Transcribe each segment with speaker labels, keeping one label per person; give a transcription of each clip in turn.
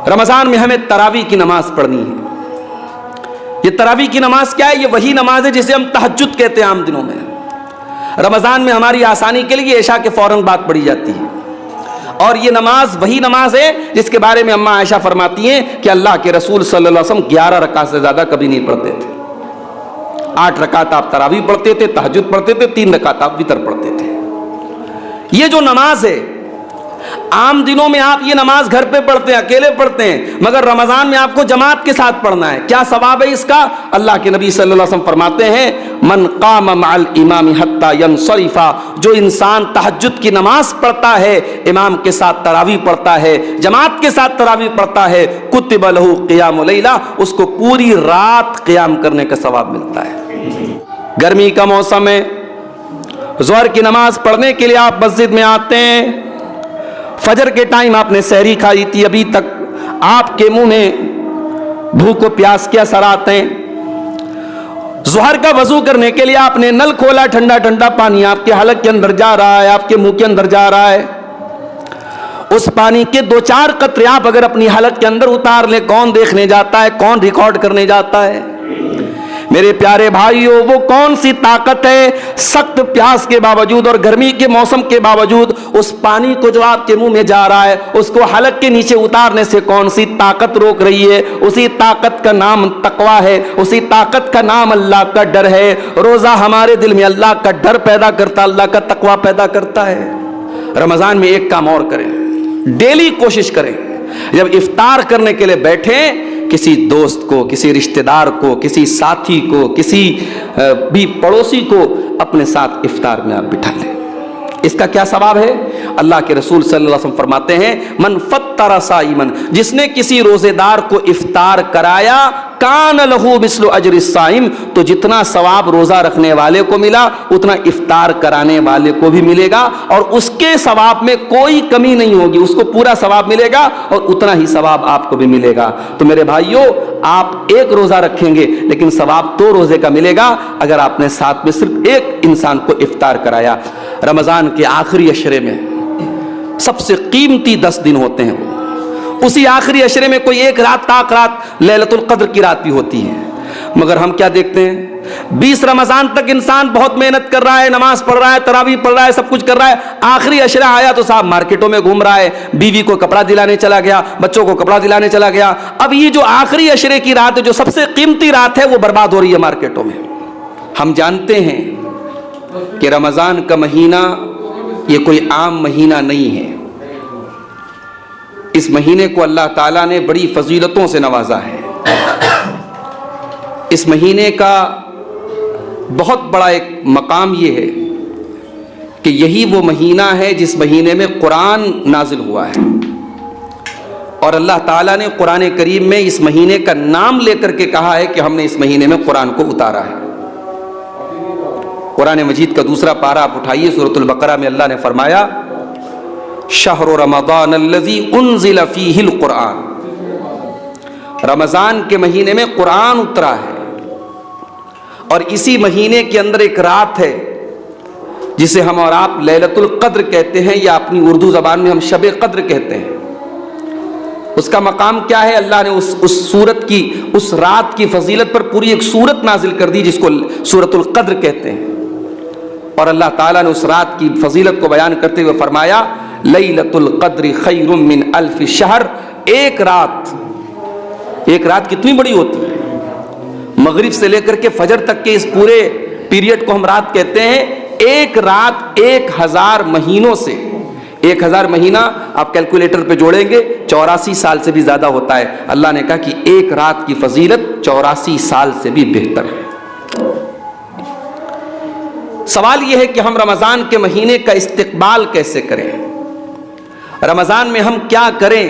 Speaker 1: رمضان میں ہمیں تراویح کی نماز پڑھنی ہے۔ یہ تراویح کی نماز کیا ہے؟ یہ وہی نماز ہے جسے ہم تہجد کہتے ہیں عام دنوں میں۔ رمضان میں ہماری آسانی کے لیے عشاء کے فوراً بعد پڑھی جاتی ہے، اور یہ نماز وہی نماز ہے جس کے بارے میں اماں عائشہ فرماتی ہیں کہ اللہ کے رسول صلی اللہ علیہ وسلم 11 رکعت سے زیادہ کبھی نہیں پڑھتے تھے۔ 8 رکعت آپ تراویح پڑھتے تھے، تہجد پڑھتے تھے، 3 رکعت آپ وتر پڑھتے تھے۔ یہ جو نماز ہے عام دنوں میں آپ یہ نماز گھر پہ پڑھتے ہیں، اکیلے پڑھتے ہیں، مگر رمضان میں آپ کو جماعت کے ساتھ پڑھنا ہے۔ کیا ثواب ہے اس کا؟ اللہ کے نبی صلی اللہ علیہ وسلم فرماتے ہیں من قام مع الامام حتی ینصرف، جو انسان تہجد کی نماز پڑھتا ہے، امام کے ساتھ تراویح پڑھتا ہے، جماعت کے ساتھ تراویح پڑھتا ہے، کتب لہ قیام لیلہ، اس کو پوری رات قیام کرنے کا ثواب ملتا ہے۔ گرمی کا موسم ہے، ظہر کی نماز پڑھنے کے لیے آپ مسجد میں آتے ہیں، فجر کے ٹائم آپ نے سحری کھائی تھی، ابھی تک آپ کے منہ میں بھوک و پیاس کے اثر آتے ہیں۔ ظہر کا وضو کرنے کے لیے آپ نے نل کھولا، ٹھنڈا ٹھنڈا پانی آپ کے حلق کے اندر جا رہا ہے، آپ کے منہ کے اندر جا رہا ہے۔ اس پانی کے 2-4 قطرے آپ اگر اپنی حلق کے اندر اتار لیں، کون دیکھنے جاتا ہے؟ کون ریکارڈ کرنے جاتا ہے؟ میرے پیارے بھائیوں، وہ کون سی طاقت ہے سخت پیاس کے باوجود اور گرمی کے موسم کے باوجود اس پانی کو جو آپ کے منہ میں جا رہا ہے اس کو حلق کے نیچے اتارنے سے کون سی طاقت روک رہی ہے؟ اسی طاقت کا نام تقویٰ ہے، اسی طاقت کا نام اللہ کا ڈر ہے۔ روزہ ہمارے دل میں اللہ کا ڈر پیدا کرتا، اللہ کا تقویٰ پیدا کرتا ہے۔ رمضان میں ایک کام اور کریں، ڈیلی کوشش کریں، جب افطار کرنے کے لیے بیٹھیں کسی دوست کو، کسی رشتہ دار کو، کسی ساتھی کو، کسی بھی پڑوسی کو اپنے ساتھ افطار میں آپ بٹھا لیں۔ اس کا کیا ثواب ہے؟ اللہ کے رسول صلی اللہ علیہ وسلم فرماتے ہیں من فطر صائمن، جس نے کسی روزے دار کو افطار کرایا، کان لہ مثل اجر الصائم، تو جتنا ثواب روزہ رکھنے والے کو ملا اتنا افطار کرانے والے کو بھی ملے گا، اور اس کے ثواب میں کوئی کمی نہیں ہوگی، اس کو پورا ثواب ملے گا اور اتنا ہی ثواب آپ کو بھی ملے گا۔ تو میرے بھائیوں، آپ ایک روزہ رکھیں گے لیکن ثواب 2 روزے کا ملے گا اگر آپ نے ساتھ میں صرف ایک انسان کو افطار کرایا۔ رمضان کے آخری عشرے میں سب سے قیمتی 10 دن ہوتے ہیں، اسی آخری عشرے میں کوئی ایک رات تاک رات لیلۃ القدر کی رات بھی ہوتی ہے، مگر ہم کیا دیکھتے ہیں 20 رمضان تک انسان بہت محنت کر رہا ہے، نماز پڑھ رہا ہے، تراویح پڑھ رہا ہے، سب کچھ کر رہا ہے، آخری عشرہ آیا تو صاحب مارکیٹوں میں گھوم رہا ہے، بیوی کو کپڑا دلانے چلا گیا، بچوں کو کپڑا دلانے چلا گیا۔ اب یہ جو آخری عشرے کی رات ہے، جو سب سے قیمتی رات ہے، وہ برباد ہو رہی ہے مارکیٹوں میں۔ ہم جانتے ہیں کہ رمضان کا مہینہ یہ کوئی عام مہینہ نہیں ہے، اس مہینے کو اللہ تعالیٰ نے بڑی فضیلتوں سے نوازا ہے۔ اس مہینے کا بہت بڑا ایک مقام یہ ہے کہ یہی وہ مہینہ ہے جس مہینے میں قرآن نازل ہوا ہے، اور اللہ تعالیٰ نے قرآن کریم میں اس مہینے کا نام لے کر کے کہا ہے کہ ہم نے اس مہینے میں قرآن کو اتارا ہے۔ قرآن مجید کا 2 پارہ آپ اٹھائیے، سورۃ البقرہ میں اللہ نے فرمایا شہر رمضان الذی انزل فیہ القرآن، رمضان کے مہینے میں قرآن اترا ہے، اور اسی مہینے کے اندر ایک رات ہے جسے ہم اور آپ لیلۃ القدر کہتے ہیں، یا اپنی اردو زبان میں ہم شب قدر کہتے ہیں۔ اس کا مقام کیا ہے؟ اللہ نے اس سورت کی، اس رات کی فضیلت پر پوری ایک سورت نازل کر دی جس کو سورۃ القدر کہتے ہیں، اور اللہ تعالیٰ نے اس رات کی فضیلت کو بیان کرتے ہوئے فرمایا لیلۃ القدر خیر من الف شہر، ایک رات کتنی بڑی ہوتی ہے؟ مغرب سے لے کر کے فجر تک کے اس پورے پیریڈ کو ہم رات کہتے ہیں۔ ایک رات 1000 مہینوں سے، 1000 مہینہ آپ کیلکولیٹر پہ جوڑیں گے 84 سال سے بھی زیادہ ہوتا ہے۔ اللہ نے کہا کہ ایک رات کی فضیلت 84 سال سے بھی بہتر ہے۔ سوال یہ ہے کہ ہم رمضان کے مہینے کا استقبال کیسے کریں، رمضان میں ہم کیا کریں؟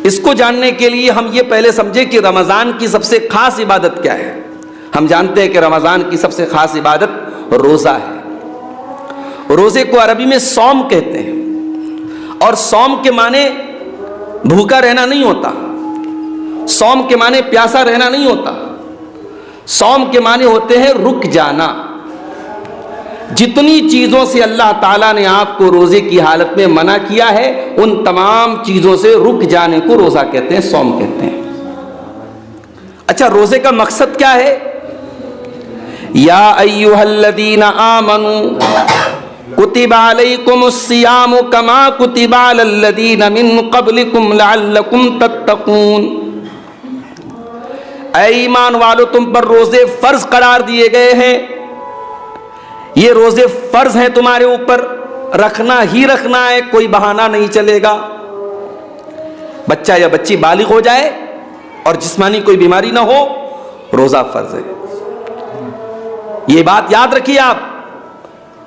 Speaker 1: اس کو جاننے کے لیے ہم یہ پہلے سمجھیں کہ رمضان کی سب سے خاص عبادت کیا ہے۔ ہم جانتے ہیں کہ رمضان کی سب سے خاص عبادت روزہ ہے۔ روزے کو عربی میں صوم کہتے ہیں، اور صوم کے معنی بھوکا رہنا نہیں ہوتا، صوم کے معنی پیاسا رہنا نہیں ہوتا، صوم کے معنی ہوتے ہیں رک جانا۔ جتنی چیزوں سے اللہ تعالیٰ نے آپ کو روزے کی حالت میں منع کیا ہے ان تمام چیزوں سے رک جانے کو روزہ کہتے ہیں، صوم کہتے ہیں۔ اچھا، روزے کا مقصد کیا ہے؟ یا ایھا الذین آمنوا کتب علیکم الصیام کما کتب علی الذین من قبلکم لعلکم تتقون۔ اے ایمان والو، تم پر روزے فرض قرار دیے گئے ہیں، یہ روزے فرض ہیں تمہارے اوپر، رکھنا ہی رکھنا ہے، کوئی بہانہ نہیں چلے گا۔ بچہ یا بچی بالغ ہو جائے اور جسمانی کوئی بیماری نہ ہو، روزہ فرض ہے۔ یہ بات یاد رکھیے آپ۔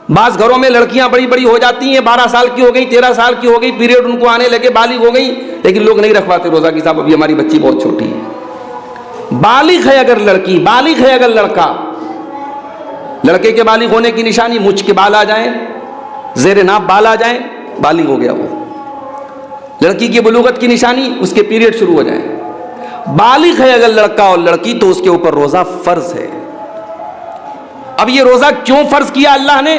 Speaker 1: بعض گھروں میں لڑکیاں بڑی بڑی ہو جاتی ہیں، 12 سال کی ہو گئی، 13 سال کی ہو گئی، پیریڈ ان کو آنے لگے، بالغ ہو گئی، لیکن لوگ نہیں رکھواتے روزہ کی، صاحب ابھی ہماری بچی بہت چھوٹی ہے۔ بالغ ہے اگر لڑکی، بالغ ہے اگر لڑکا، لڑکے کے بالغ ہونے کی نشانی مچھ کے بال آ جائیں، زیر ناف بال آ جائیں، بالغ ہو گیا وہ۔ لڑکی کی بلوغت کی نشانی اس کے پیریڈ شروع ہو جائیں۔ بالغ ہے اگر لڑکا اور لڑکی تو اس کے اوپر روزہ فرض ہے۔ اب یہ روزہ کیوں فرض کیا اللہ نے؟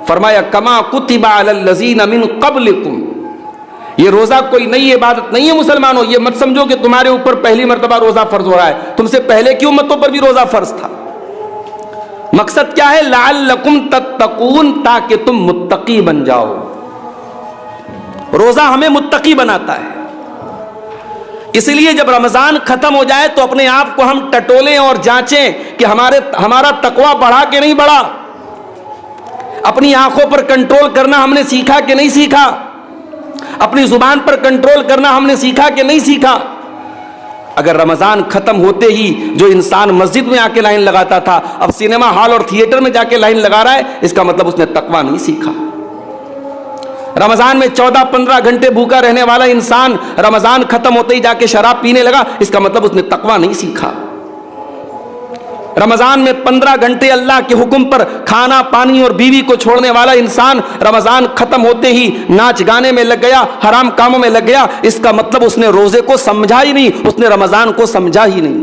Speaker 1: فرمایا کما کتب علی الذین من قبلکم۔ یہ روزہ کوئی نئی عبادت نہیں ہے مسلمانوں، یہ مت سمجھو کہ تمہارے اوپر پہلی مرتبہ روزہ فرض ہو رہا ہے، تم سے پہلے کی امتوں پر بھی روزہ فرض تھا۔ مقصد کیا ہے؟ لعلکم تتقون، تاکہ تم متقی بن جاؤ۔ روزہ ہمیں متقی بناتا ہے۔ اس لیے جب رمضان ختم ہو جائے تو اپنے آپ کو ہم ٹٹولیں اور جانچیں کہ ہمارا تقویٰ بڑھا کہ نہیں بڑھا، اپنی آنکھوں پر کنٹرول کرنا ہم نے سیکھا کہ نہیں سیکھا، اپنی زبان پر کنٹرول کرنا ہم نے سیکھا کہ نہیں سیکھا۔ اگر رمضان ختم ہوتے ہی جو انسان مسجد میں آ کے لائن لگاتا تھا اب سینما ہال اور تھیٹر میں جا کے لائن لگا رہا ہے، اس کا مطلب اس نے تقویٰ نہیں سیکھا۔ رمضان میں 14-15 گھنٹے بھوکا رہنے والا انسان رمضان ختم ہوتے ہی جا کے شراب پینے لگا، اس کا مطلب اس نے تقویٰ نہیں سیکھا۔ رمضان میں 15 گھنٹے اللہ کے حکم پر کھانا پانی اور بیوی کو چھوڑنے والا انسان رمضان ختم ہوتے ہی ناچ گانے میں لگ گیا، حرام کاموں میں لگ گیا، اس کا مطلب اس نے روزے کو سمجھا ہی نہیں، اس نے رمضان کو سمجھا ہی نہیں۔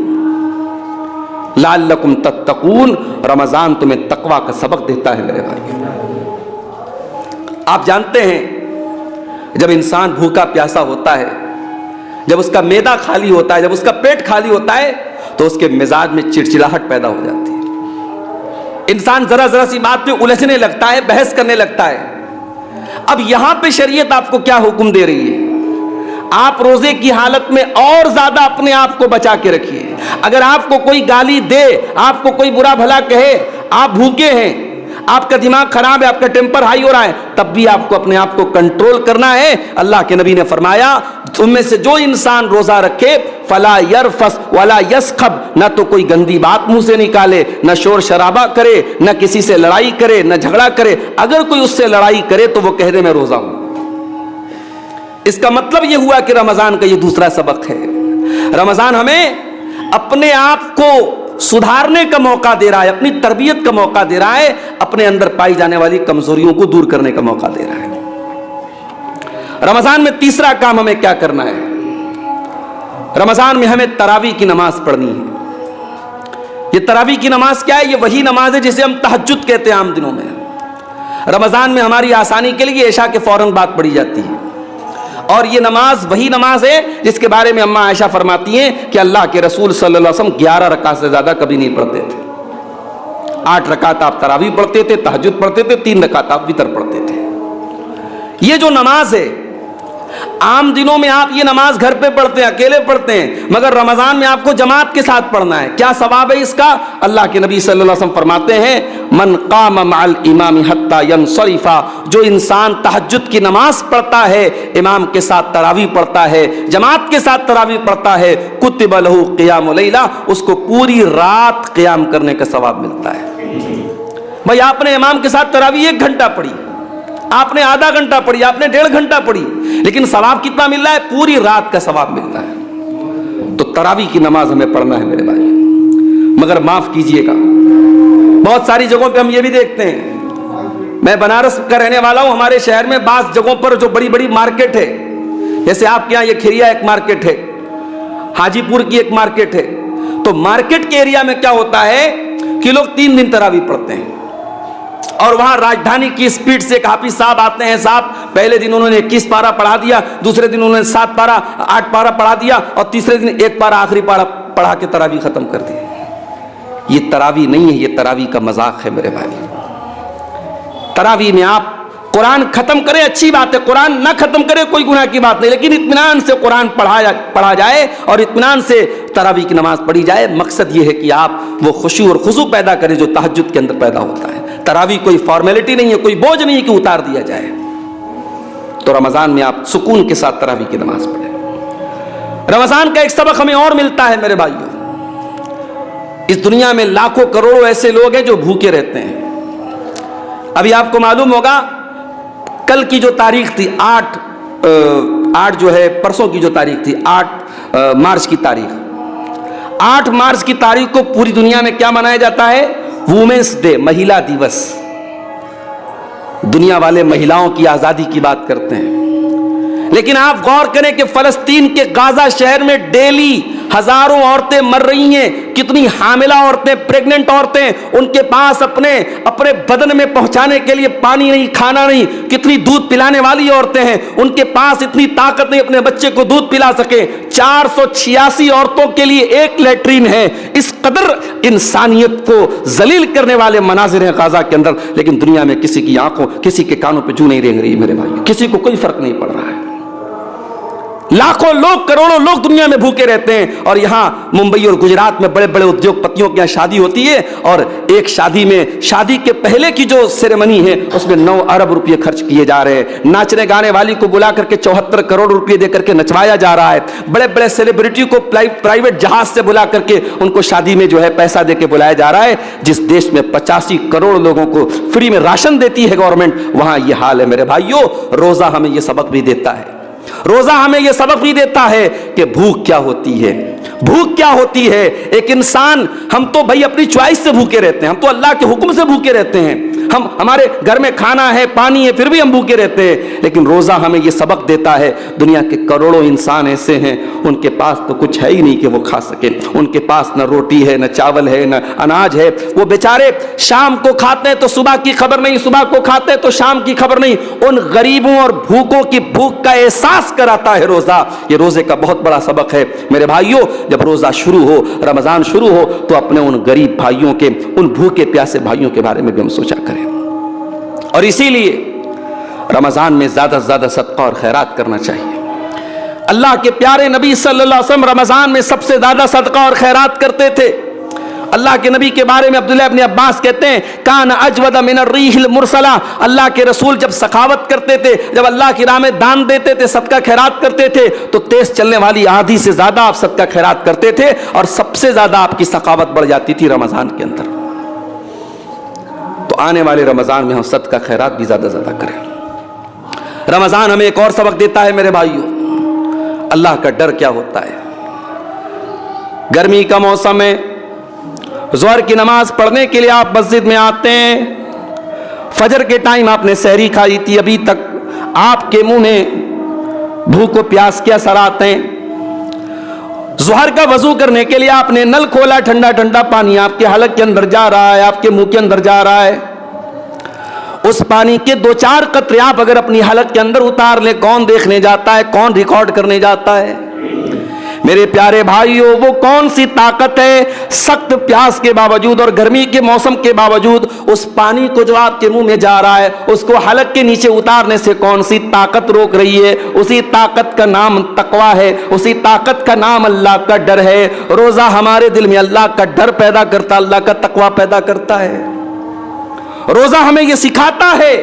Speaker 1: لعلکم تتقون، رمضان تمہیں تقویٰ کا سبق دیتا ہے میرے بھائی۔ آپ جانتے ہیں جب انسان بھوکا پیاسا ہوتا ہے، جب اس کا معدہ خالی ہوتا ہے، جب اس کا پیٹ خالی ہوتا ہے تو اس کے مزاج میں چڑچڑاہٹ پیدا ہو جاتی ہے، انسان ذرا ذرا سی بات پہ الجھنے لگتا ہے، بحث کرنے لگتا ہے۔ اب یہاں پہ شریعت آپ کو کیا حکم دے رہی ہے؟ آپ روزے کی حالت میں اور زیادہ اپنے آپ کو بچا کے رکھیے۔ اگر آپ کو کوئی گالی دے، آپ کو کوئی برا بھلا کہے، آپ بھوکے ہیں، آپ کا دماغ خراب ہے، آپ کا ٹیمپر ہائی ہو رہا ہے، تب بھی آپ کو اپنے آپ کو کنٹرول کرنا ہے۔ اللہ کے نبی نے فرمایا تم میں سے جو انسان روزہ رکھے فلا یرفس ولا یسخب، نہ تو کوئی گندی بات منہ سے نکالے، نہ شور شرابہ کرے، نہ کسی سے لڑائی کرے، نہ جھگڑا کرے۔ اگر کوئی اس سے لڑائی کرے تو وہ کہہ دے میں روزہ ہوں۔ اس کا مطلب یہ ہوا کہ رمضان کا یہ دوسرا سبق ہے۔ رمضان ہمیں اپنے آپ کو سدھارنے کا موقع دے رہا ہے، اپنی تربیت کا موقع دے رہا ہے، اپنے اندر پائی جانے والی کمزوریوں کو دور کرنے کا موقع دے رہا ہے۔ رمضان میں تیسرا کام ہمیں کیا کرنا ہے؟ رمضان میں ہمیں تراویح کی نماز پڑھنی ہے۔ یہ تراویح کی نماز کیا ہے؟ یہ وہی نماز ہے جسے ہم تہجد کہتے ہیں عام دنوں میں۔ رمضان میں ہماری آسانی کے لیے عشاء کے فوراً بعد پڑھی جاتی ہے، اور یہ نماز وہی نماز ہے جس کے بارے میں اماں عائشہ فرماتی ہیں کہ اللہ کے رسول صلی اللہ علیہ وسلم 11 رکعت سے زیادہ کبھی نہیں پڑھتے تھے۔ 8 رکعت آپ تراویح پڑھتے تھے، تہجد پڑھتے تھے، 3 رکعت آپ وتر پڑھتے تھے۔ یہ جو نماز ہے عام دنوں میں آپ یہ نماز گھر پہ پڑھتے ہیں، اکیلے پڑھتے ہیں، مگر رمضان میں آپ کو جماعت کے ساتھ پڑھنا ہے۔ کیا ثواب ہے اس کا؟ اللہ کے نبی صلی اللہ علیہ وسلم فرماتے ہیں من قام مع الامام حتی ینصرف، جو انسان تہجد کی نماز پڑھتا ہے، امام کے ساتھ تراویح پڑھتا ہے، جماعت کے ساتھ تراویح پڑھتا ہے، کتب لہ قیام لیلہ، اس کو پوری رات قیام کرنے کا ثواب ملتا ہے۔ بھائی آپ نے امام کے ساتھ تراویح 1 گھنٹہ پڑھی، آپ نے آدھا گھنٹہ پڑھی، آپ نے 1.5 گھنٹہ پڑھی، لیکن ثواب کتنا مل رہا ہے؟ پوری رات کا ثواب مل رہا ہے۔ تو تراویح کی نماز ہمیں پڑھنا ہے میرے بھائی۔ مگر معاف کیجئے گا، بہت ساری جگہوں پہ ہم یہ بھی دیکھتے ہیں، میں بنارس کا رہنے والا ہوں، ہمارے شہر میں بعض جگہوں پر جو بڑی بڑی مارکیٹ ہے، جیسے آپ کے یہاں یہ کھریا ایک مارکیٹ ہے، حاجی پور کی ایک مارکیٹ ہے، تو مارکیٹ کے ایریا میں کیا ہوتا ہے کہ لوگ 3 دن تراویح پڑھتے ہیں۔ اور وہاں راجدھانی کی سپیڈ سے ایک حافظ صاحب آتے ہیں، صاحب پہلے دن انہوں نے 21 پارہ پڑھا دیا، دوسرے دن انہوں نے 7 پارہ 8 پارہ پڑھا دیا، اور تیسرے دن 1 پارہ آخری پارہ پڑھا کے تراویح ختم کر دی۔ یہ تراویح نہیں ہے، یہ تراویح کا مذاق ہے میرے بھائی۔ تراویح میں آپ قرآن ختم کریں، اچھی بات ہے، قرآن نہ ختم کرے کوئی گناہ کی بات نہیں، لیکن اطمینان سے قرآن پڑھا جائے اور اطمینان سے تراویح کی نماز پڑھی جائے۔ مقصد یہ ہے کہ آپ وہ خشوع اور خضوع پیدا کریں جو تہجد کے اندر پیدا ہوتا ہے۔ تراویح کوئی فارمیلٹی نہیں ہے، کوئی بوجھ نہیں ہے کہ اتار دیا جائے۔ تو رمضان میں آپ سکون کے ساتھ تراویح کی نماز پڑھیں۔ رمضان کا ایک سبق ہمیں اور ملتا ہے میرے بھائیوں، اس دنیا میں لاکھوں کروڑوں ایسے لوگ ہیں جو بھوکے رہتے ہیں۔ ابھی آپ کو معلوم ہوگا کل کی جو تاریخ تھی 8 جو ہے پرسوں کی جو تاریخ تھی 8 مارچ کی تاریخ، 8 مارچ کی تاریخ کو پوری دنیا میں کیا منایا جاتا ہے؟ وومنس ڈے، مہیلا دیوس۔ دنیا والے مہیلاؤں کی آزادی کی بات کرتے ہیں، لیکن آپ غور کریں کہ فلسطین کے غازہ شہر میں ڈیلی ہزاروں عورتیں مر رہی ہیں۔ کتنی حاملہ عورتیں، پریگننٹ عورتیں، ان کے پاس اپنے بدن میں پہنچانے کے لیے پانی نہیں، کھانا نہیں۔ کتنی دودھ پلانے والی عورتیں ہیں، ان کے پاس اتنی طاقت نہیں اپنے بچے کو دودھ پلا سکے۔ 486 عورتوں کے لیے 1 لیٹرین ہے۔ اس قدر انسانیت کو ذلیل کرنے والے مناظر ہیں غازہ کے اندر، لیکن دنیا میں کسی کی آنکھوں، کسی کے کانوں پہ جو نہیں رینگ رہی میرے بھائی، کسی کو کوئی فرق نہیں پڑ رہا ہے۔ لاکھوں لوگ، کروڑوں لوگ دنیا میں بھوکے رہتے ہیں، اور یہاں ممبئی اور گجرات میں بڑے بڑے ادیوگ پتیوں کے یہاں شادی ہوتی ہے، اور ایک شادی میں شادی کے پہلے کی جو سیریمنی ہے اس میں 9 ارب روپے خرچ کیے جا رہے ہیں۔ ناچنے گانے والی کو بلا کر کے 74 کروڑ روپے دے کر کے نچوایا جا رہا ہے۔ بڑے بڑے سیلیبریٹی کو پرائیویٹ جہاز سے بلا کر کے ان کو شادی میں جو ہے پیسہ دے کے بلایا جا رہا ہے۔ جس دیش میں 85 کروڑ لوگوں کو فری میں راشن دیتی ہے گورنمنٹ، وہاں یہ حال ہے میرے بھائیوں۔ روزہ ہمیں یہ سبق بھی دیتا ہے، روزہ ہمیں یہ سبق بھی دیتا ہے کہ بھوک کیا ہوتی ہے، بھوک کیا ہوتی ہے۔ ایک انسان، ہم تو بھائی اپنی چوائس سے بھوکے رہتے ہیں، ہم تو اللہ کے حکم سے بھوکے رہتے ہیں، ہمارے گھر میں کھانا ہے، پانی ہے، پھر بھی ہم بھوکے رہتے ہیں۔ لیکن روزہ ہمیں یہ سبق دیتا ہے، دنیا کے کروڑوں انسان ایسے ہیں ان کے پاس تو کچھ ہے ہی نہیں کہ وہ کھا سکے، ان کے پاس نہ روٹی ہے، نہ چاول ہے، نہ اناج ہے۔ وہ بیچارے شام کو کھاتے ہیں تو صبح کی خبر نہیں، صبح کو کھاتے ہیں تو شام کی خبر نہیں۔ ان غریبوں اور بھوکوں کی بھوک کا احساس کراتا ہے روزہ۔ یہ روزے کا بہت بڑا سبق ہے میرے بھائیوں۔ جب روزہ شروع ہو، رمضان شروع ہو، تو اپنے ان غریب بھائیوں کے، ان بھوکے پیاسے بھائیوں کے بارے میں بھی ہم سوچا کریں۔ اور اسی لیے رمضان میں زیادہ سے زیادہ صدقہ اور خیرات کرنا چاہیے۔ اللہ کے پیارے نبی صلی اللہ علیہ وسلم رمضان میں سب سے زیادہ صدقہ اور خیرات کرتے تھے۔ اللہ کے نبی کے بارے میں عبداللہ ابن عباس کہتے ہیں کان اجود من الریح المرسلہ، اللہ کے رسول جب سخاوت کرتے تھے، جب اللہ کی راہ میں دان دیتے تھے، صدقہ خیرات کرتے تھے، تو تیز چلنے والی آندھی سے زیادہ آپ صدقہ خیرات کرتے تھے، اور سب سے زیادہ آپ کی سخاوت بڑھ جاتی تھی رمضان کے اندر۔ تو آنے والے رمضان میں ہم صدقہ خیرات بھی زیادہ زیادہ کریں۔ رمضان ہمیں ایک اور سبق دیتا ہے میرے بھائیوں، اللہ کا ڈر کیا ہوتا ہے۔ گرمی کا موسم ہے، ظہر کی نماز پڑھنے کے لیے آپ مسجد میں آتے ہیں، فجر کے ٹائم آپ نے سحری کھائی تھی، ابھی تک آپ کے منہ میں بھوک و پیاس کے اثر آتے ہیں۔ ظہر کا وضو کرنے کے لیے آپ نے نل کھولا، ٹھنڈا ٹھنڈا پانی آپ کے حلق کے اندر جا رہا ہے، آپ کے منہ کے اندر جا رہا ہے۔ اس پانی کے 2-4 قطرے آپ اگر اپنی حلق کے اندر اتار لیں، کون دیکھنے جاتا ہے، کون ریکارڈ کرنے جاتا ہے؟ میرے پیارے بھائیوں، وہ کون سی طاقت ہے سخت پیاس کے باوجود اور گرمی کے موسم کے باوجود اس پانی کو جو آپ کے منہ میں جا رہا ہے اس کو حلق کے نیچے اتارنے سے کون سی طاقت روک رہی ہے؟ اسی طاقت کا نام تقویٰ ہے، اسی طاقت کا نام اللہ کا ڈر ہے۔ روزہ ہمارے دل میں اللہ کا ڈر پیدا کرتا، اللہ کا تقویٰ پیدا کرتا ہے۔ روزہ ہمیں یہ سکھاتا ہے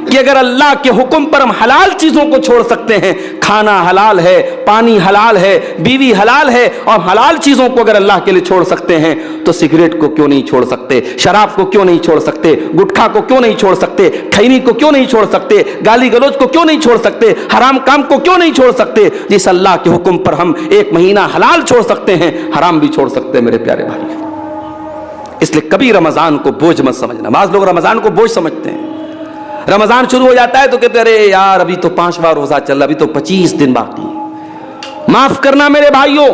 Speaker 1: کہ اگر اللہ کے حکم پر ہم حلال چیزوں کو چھوڑ سکتے ہیں، کھانا حلال ہے، پانی حلال ہے، بیوی حلال ہے، اور حلال چیزوں کو اگر اللہ کے لیے چھوڑ سکتے ہیں تو سگریٹ کو کیوں نہیں چھوڑ سکتے، شراب کو کیوں نہیں چھوڑ سکتے، گٹکھا کو کیوں نہیں چھوڑ سکتے، کھینی کو کیوں نہیں چھوڑ سکتے، گالی گلوچ کو کیوں نہیں چھوڑ سکتے، حرام کام کو کیوں نہیں چھوڑ سکتے؟ جس اللہ کے حکم پر ہم 1 مہینہ حلال چھوڑ سکتے ہیں، حرام بھی چھوڑ سکتے ہیں میرے پیارے بھائی۔ اس لیے کبھی رمضان کو بوجھ مت سمجھنا۔ بعض لوگ رمضان کو بوجھ سمجھتے ہیں، رمضان شروع ہو جاتا ہے تو کہتے ہیں ارے یار ابھی تو 5واں روزہ چل رہا، ابھی تو 25 دن باقی ہے۔ معاف کرنا میرے بھائیوں،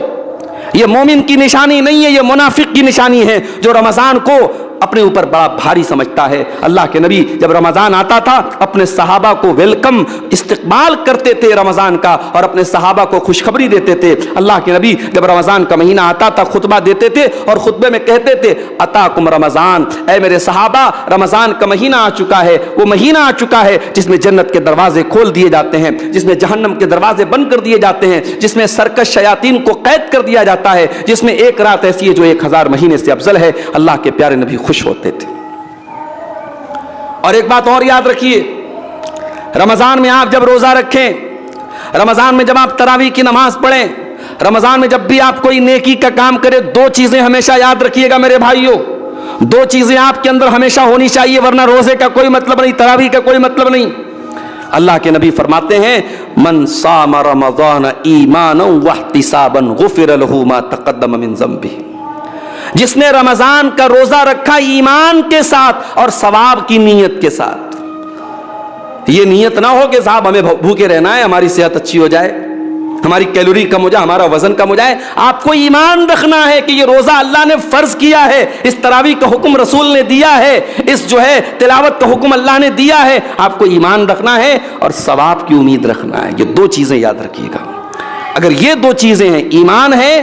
Speaker 1: یہ مومن کی نشانی نہیں ہے، یہ منافق کی نشانی ہے جو رمضان کو اپنے اوپر بڑا بھاری سمجھتا ہے۔ اللہ کے نبی جب رمضان آتا تھا اپنے صحابہ کو ویلکم استقبال کرتے تھے رمضان کا، اور اپنے صحابہ کو خوشخبری دیتے تھے۔ اللہ کے نبی جب رمضان کا مہینہ آتا تھا خطبہ دیتے تھے اور خطبے میں کہتے تھے اتاکم رمضان، اے میرے صحابہ رمضان کا مہینہ آ چکا ہے، وہ مہینہ آ چکا ہے جس میں جنت کے دروازے کھول دیے جاتے ہیں، جس میں جہنم کے دروازے بند کر دیے جاتے ہیں، جس میں سرکش شیاطین کو قید کر دیا جاتا ہے، جس میں ایک رات ایسی ہے جو 1000 مہینے سے افضل ہے۔ اللہ کے پیارے نبی خوش ہوتے تھے۔ اور ایک بات اور یاد رکھیے، رمضان میں آپ جب روزہ رکھیں، رمضان میں جب آپ تراویح کی نماز پڑھیں، رمضان میں جب بھی آپ کوئی نیکی کا کام کرے، دو چیزیں ہمیشہ یاد رکھیے گا میرے بھائیوں، دو چیزیں آپ کے اندر ہمیشہ ہونی چاہیے، ورنہ روزے کا کوئی مطلب نہیں، تراویح کا کوئی مطلب نہیں۔ اللہ کے نبی فرماتے ہیں من صام رمضان ایمانا واحتسابا غفر له ما تقدم من ذنبه، جس نے رمضان کا روزہ رکھا ایمان کے ساتھ اور ثواب کی نیت کے ساتھ۔ یہ نیت نہ ہو کہ صاحب ہمیں بھوکے رہنا ہے، ہماری صحت اچھی ہو جائے، ہماری کیلوری کم ہو جائے، ہمارا وزن کم ہو جائے۔ آپ کو ایمان رکھنا ہے کہ یہ روزہ اللہ نے فرض کیا ہے، اس تراویح کا حکم رسول نے دیا ہے، اس جو ہے تلاوت کا حکم اللہ نے دیا ہے، آپ کو ایمان رکھنا ہے اور ثواب کی امید رکھنا ہے۔ یہ دو چیزیں یاد رکھیے گا۔ اگر یہ دو چیزیں ہیں، ایمان ہے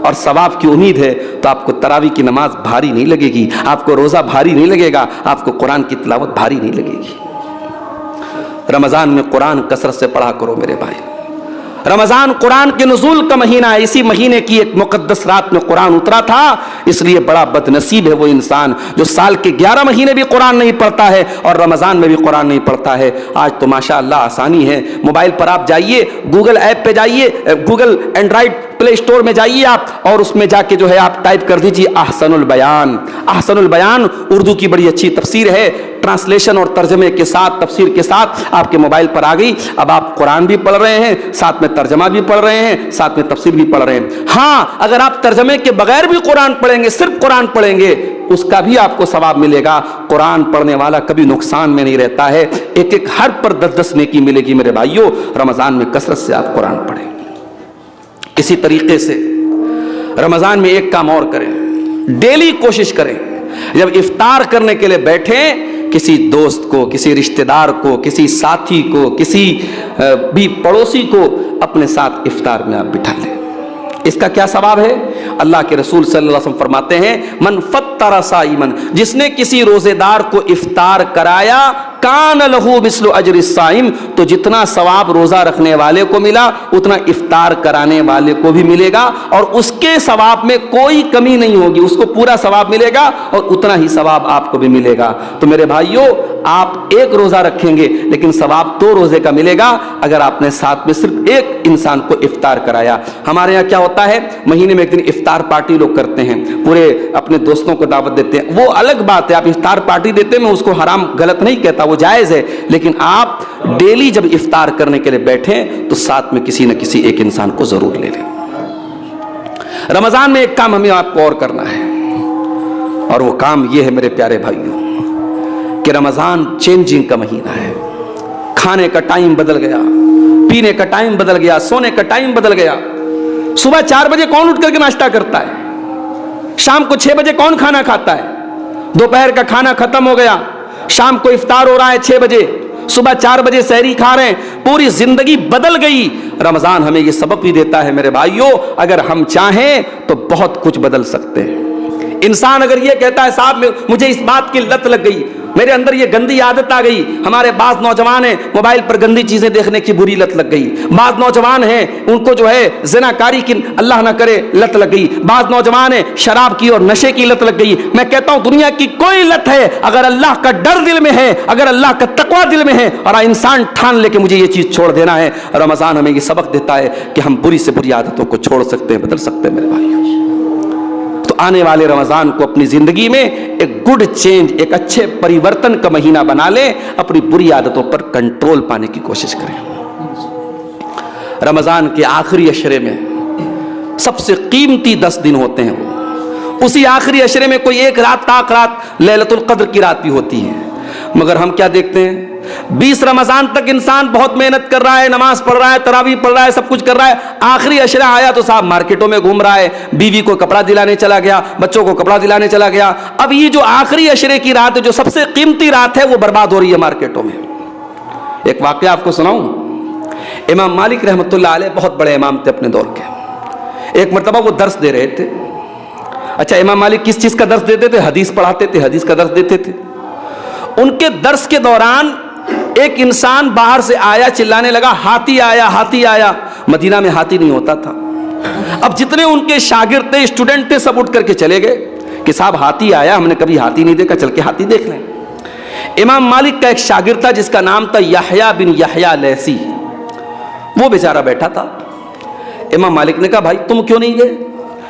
Speaker 1: اور ثواب کی امید ہے، تو آپ کو تراویح کی نماز بھاری نہیں لگے گی، آپ کو روزہ بھاری نہیں لگے گا، آپ کو قرآن کی تلاوت بھاری نہیں لگے گی۔ رمضان میں قرآن کثرت سے پڑھا کرو میرے بھائی۔ رمضان قرآن کے نزول کا مہینہ ہے، اسی مہینے کی ایک مقدس رات میں قرآن اترا تھا، اس لیے بڑا بد نصیب ہے وہ انسان جو سال کے 11 مہینے بھی قرآن نہیں پڑھتا ہے اور رمضان میں بھی قرآن نہیں پڑھتا ہے۔ آج تو ماشاءاللہ آسانی ہے، موبائل پر آپ جائیے، گوگل ایپ پہ جائیے، گوگل اینڈرائڈ پلے اسٹور میں جائیے آپ، اور اس میں جا کے جو ہے آپ ٹائپ کر دیجیے احسن البیان۔ احسن البیان اردو کی بڑی اچھی تفسیر ہے، ٹرانسلیشن اور ترجمے کے ساتھ، تفسیر کے ساتھ آپ کے موبائل پر آ گئی۔ اب آپ قرآن بھی پڑھ رہے ہیں، ساتھ میں ترجمہ بھی پڑھ رہے ہیں، ساتھ میں تفسیر بھی پڑھ رہے ہیں۔ ہاں اگر آپ ترجمے کے بغیر بھی قرآن پڑھیں گے، صرف قرآن پڑھیں گے، اس کا بھی آپ کو ثواب ملے گا۔ قرآن پڑھنے والا کبھی نقصان میں نہیں رہتا ہے، ایک ایک حرف پر 10 نیکی ملے گی میرے بھائیوں۔ رمضان میں کثرت سے آپ قرآن پڑھیں۔ اسی طریقے سے رمضان میں ایک کام اور کریں، ڈیلی کوشش کریں جب افطار کرنے کے لیے بیٹھیں، کسی دوست کو، کسی رشتہ دار کو، کسی ساتھی کو، کسی بھی پڑوسی کو اپنے ساتھ افطار میں آپ بٹھا لیں۔ اس کا کیا ثواب ہے؟ اللہ کے رسول صلی اللہ علیہ وسلم فرماتے ہیں من فطر صائما، جس نے کسی روزے دار کو افطار کرایا، کان لہ مثل اجر الصائم، تو جتنا ثواب روزہ رکھنے والے کو ملا اتنا افطار کرانے والے کو بھی ملے گا، اور اس کے ثواب میں کوئی کمی نہیں ہوگی، اس کو پورا ثواب ملے گا اور اتنا ہی ثواب آپ کو بھی ملے گا۔ تو میرے بھائیوں، آپ ایک روزہ رکھیں گے لیکن ثواب 2 روزے کا ملے گا اگر آپ نے ساتھ میں صرف ایک انسان کو افطار کرایا۔ ہمارے یہاں کیا ہوتا ہے، مہینے میں ایک دن افطار پارٹی لوگ کرتے ہیں، پورے اپنے دوستوں کو دعوت دیتے ہیں، وہ الگ بات ہے، آپ افطار پارٹی دیتے ہیں، میں اس کو حرام غلط نہیں کہتا، وہ جائز ہے، لیکن آپ ڈیلی جب افطار کرنے کے لیے بیٹھیں تو ساتھ میں کسی نہ کسی ایک انسان کو ضرور لے لیں۔ رمضان میں ایک کام ہمیں آپ کو اور کرنا ہے، اور وہ کام یہ ہے میرے پیارے بھائیوں کہ رمضان چینجنگ کا مہینہ ہے۔ کھانے کا ٹائم بدل گیا، پینے کا ٹائم بدل گیا، سونے کا ٹائم بدل گیا۔ صبح 4 بجے کون اٹھ کر کے ناشتہ کرتا ہے؟ شام کو 6 بجے کون کھانا کھاتا ہے؟ دوپہر کا کھانا ختم ہو گیا، شام کو افطار ہو رہا ہے 6 بجے، صبح 4 بجے سحری کھا رہے ہیں، پوری زندگی بدل گئی۔ رمضان ہمیں یہ سبق بھی دیتا ہے میرے بھائیوں، اگر ہم چاہیں تو بہت کچھ بدل سکتے ہیں۔ انسان اگر یہ کہتا ہے صاحب مجھے اس بات کی لت لگ گئی، میرے اندر یہ گندی عادت آ گئی، ہمارے بعض نوجوان ہیں موبائل پر گندی چیزیں دیکھنے کی بری لت لگ گئی، بعض نوجوان ہیں ان کو جو ہے زناکاری کی اللہ نہ کرے لت لگ گئی، بعض نوجوان ہیں شراب کی اور نشے کی لت لگ گئی۔ میں کہتا ہوں دنیا کی کوئی لت ہے، اگر اللہ کا ڈر دل میں ہے، اگر اللہ کا تقوی دل میں ہے اور انسان ٹھان لے کہ مجھے یہ چیز چھوڑ دینا ہے، رمضان ہمیں یہ سبق دیتا ہے کہ ہم بری سے بری عادتوں کو چھوڑ سکتے ہیں، بدل سکتے ہیں میرے بھائیوں۔ تو آنے والے رمضان کو اپنی زندگی میں ایک گڈ چینج، ایک اچھے پریورتن کا مہینہ بنا لیں، اپنی بری عادتوں پر کنٹرول پانے کی کوشش کریں۔ رمضان کے آخری عشرے میں سب سے قیمتی 10 دن ہوتے ہیں، وہ اسی آخری عشرے میں کوئی ایک رات تاک رات لیلۃ القدر کی رات بھی ہوتی ہے، مگر ہم کیا دیکھتے ہیں 20 رمضان تک انسان بہت محنت کر رہا ہے، نماز پڑھ رہا ہے، تراویح پڑھ رہا ہے، سب کچھ کر رہا ہے، آخری عشرہ آیا تو صاحب مارکیٹوں میں گھوم رہا ہے، بیوی کو کپڑا دلانے چلا گیا، بچوں کو کپڑا دلانے چلا گیا۔ اب یہ جو آخری عشرے کی رات ہے، جو سب سے قیمتی رات ہے، وہ برباد ہو رہی ہے مارکیٹوں میں۔ ایک واقعہ آپ کو سناؤں۔ امام مالک رحمۃ اللہ علیہ بہت بڑے امام تھے اپنے دور کے۔ ایک مرتبہ وہ درس دے رہے تھے۔ اچھا، امام مالک کس چیز کا درس دیتے تھے؟ حدیث پڑھاتے تھے، حدیث کا درس دیتے تھے۔ ان کے درس کے دوران ایک انسان باہر سے آیا، چلانے لگا ہاتھی آیا، ہاتھی آیا۔ مدینہ میں ہاتھی نہیں ہوتا تھا۔ اب جتنے ان کے شاگرد تھے، اسٹوڈنٹ تھے، سب اٹھ کر کے چلے گئے کہ صاحب ہاتھی آیا، ہم نے کبھی ہاتھی نہیں دیکھا، چل کے ہاتھی دیکھ لیں۔ امام مالک کا ایک شاگرد تھا جس کا نام تھا یحییٰ بن یحییٰ لیثی، وہ بیچارہ بیٹھا تھا۔ امام مالک نے کہا بھائی تم کیوں نہیں گئے؟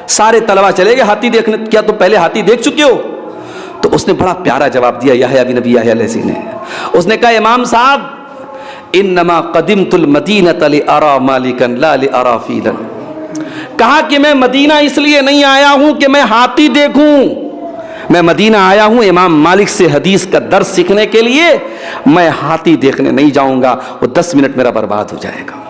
Speaker 1: سارے طلبہ چلے گئے ہاتھی دیکھنے، کیا تم پہلے ہاتھی دیکھ چکے ہو؟ تو اس نے بڑا پیارا جواب دیا یحییٰ بن یحییٰ لیثی نے۔ اس نے کہا امام صاحب انما قدمت المدینۃ لأرى مالکا لا لأرى فیلا، کہا کہ میں مدینہ اس لیے نہیں آیا ہوں کہ میں ہاتھی دیکھوں، میں مدینہ آیا ہوں امام مالک سے حدیث کا درس سیکھنے کے لیے، میں ہاتھی دیکھنے نہیں جاؤں گا، وہ 10 منٹ میرا برباد ہو جائے گا۔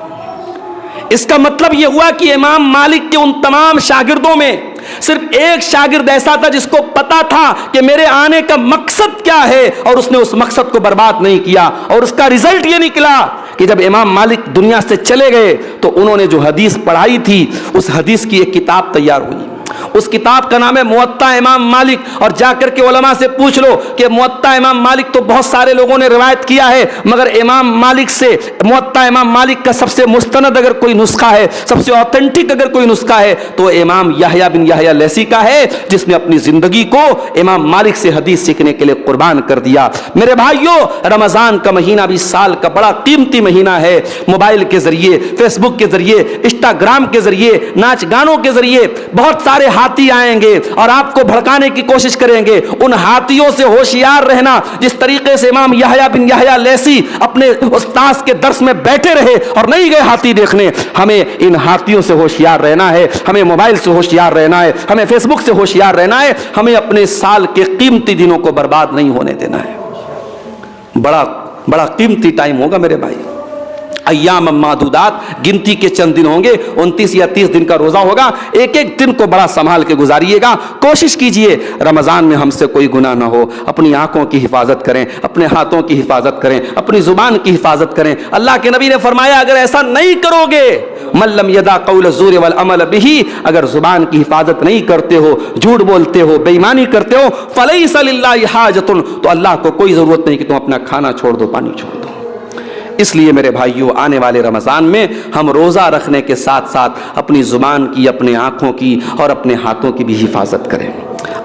Speaker 1: اس کا مطلب یہ ہوا کہ امام مالک کے ان تمام شاگردوں میں صرف ایک شاگرد ایسا تھا جس کو پتا تھا کہ میرے آنے کا مقصد کیا ہے، اور اس نے اس مقصد کو برباد نہیں کیا، اور اس کا رزلٹ یہ نکلا کہ جب امام مالک دنیا سے چلے گئے تو انہوں نے جو حدیث پڑھائی تھی اس حدیث کی ایک کتاب تیار ہوئی۔ اس کتاب کا نام ہے موطا امام مالک، اور جا کر کے علماء سے پوچھ لو کہ موطا امام مالک تو بہت سارے لوگوں نے روایت کیا ہے، مگر امام مالک سے موطا امام مالک کا سب سے مستند اگر کوئی نسخہ ہے، سب سے اوتھینٹک اگر کوئی نسخہ ہے تو امام یحییٰ بن یحییٰ لیثی کا ہے، جس نے اپنی زندگی کو امام مالک سے حدیث سیکھنے کے لیے قربان کر دیا۔ میرے بھائیوں، رمضان کا مہینہ بھی سال کا بڑا قیمتی مہینہ ہے۔ موبائل کے ذریعے، فیس بک کے ذریعے، انسٹاگرام کے ذریعے، ناچ گانوں کے ذریعے بہت سارے ہاتھی آئیں گے اور آپ کو بھڑکانے کی کوشش کریں گے۔ ان ہاتھیوں سے ہوشیار رہنا، جس طریقے سے امام یحییٰ بن یحییٰ لیثی اپنے استاذ کے درس میں بیٹھے رہے اور نہیں گئے ہاتھی دیکھنے، ہمیں ان ہاتھیوں سے ہوشیار رہنا ہے، ہمیں موبائل سے ہوشیار رہنا ہے، ہمیں فیس بک سے ہوشیار رہنا ہے، ہمیں اپنے سال کے قیمتی دنوں کو برباد نہیں ہونے دینا ہے۔ بڑا قیمتی ٹائم ہوگا میرے بھائی، ایام معدودات، گنتی کے چند دن ہوں گے، 29 یا 30 دن کا روزہ ہوگا، ایک ایک دن کو بڑا سنبھال کے گزاریے گا۔ کوشش کیجئے رمضان میں ہم سے کوئی گناہ نہ ہو، اپنی آنکھوں کی حفاظت کریں، اپنے ہاتھوں کی حفاظت کریں، اپنی زبان کی حفاظت کریں۔ اللہ کے نبی نے فرمایا اگر ایسا نہیں کرو گے، من لم یدع قول الزور والعمل به، اگر زبان کی حفاظت نہیں کرتے ہو، جھوٹ بولتے ہو، بے ایمانی کرتے ہو، فلیس للہ حاجۃ، تو اللہ کو کوئی ضرورت نہیں کہ تم اپنا کھانا چھوڑ دو، پانی چھوڑ دو۔ اس لیے میرے بھائیوں، آنے والے رمضان میں ہم روزہ رکھنے کے ساتھ ساتھ اپنی زبان کی، اپنے آنکھوں کی اور اپنے ہاتھوں کی بھی حفاظت کریں،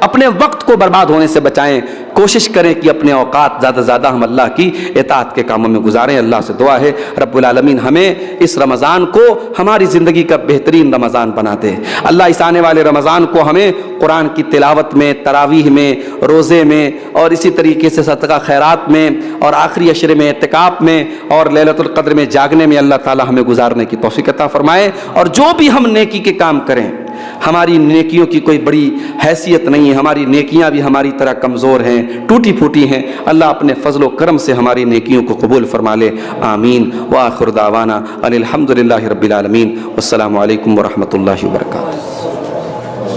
Speaker 1: اپنے وقت کو برباد ہونے سے بچائیں۔ کوشش کریں کہ اپنے اوقات زیادہ سے زیادہ ہم اللہ کی اطاعت کے کاموں میں گزاریں۔ اللہ سے دعا ہے رب العالمین ہمیں اس رمضان کو ہماری زندگی کا بہترین رمضان بنا دے۔ اللہ اس آنے والے رمضان کو ہمیں قرآن کی تلاوت میں، تراویح میں، روزے میں، اور اسی طریقے سے صدقہ خیرات میں، اور آخری عشرے میں اعتکاف میں، اور لیلۃ القدر میں جاگنے میں اللہ تعالی ہمیں گزارنے کی توفیق عطا فرمائے۔ اور جو بھی ہم نیکی کے کام کریں، ہماری نیکیوں کی کوئی بڑی حیثیت نہیں ہے، ہماری نیکیاں بھی ہماری طرح کمزور ہیں، ٹوٹی پھوٹی ہیں۔ اللہ اپنے فضل و کرم سے ہماری نیکیوں کو قبول فرما لے، آمین۔ وآخر دعوانا ان الحمد للہ رب العالمین، والسلام علیکم ورحمۃ اللہ وبرکاتہ۔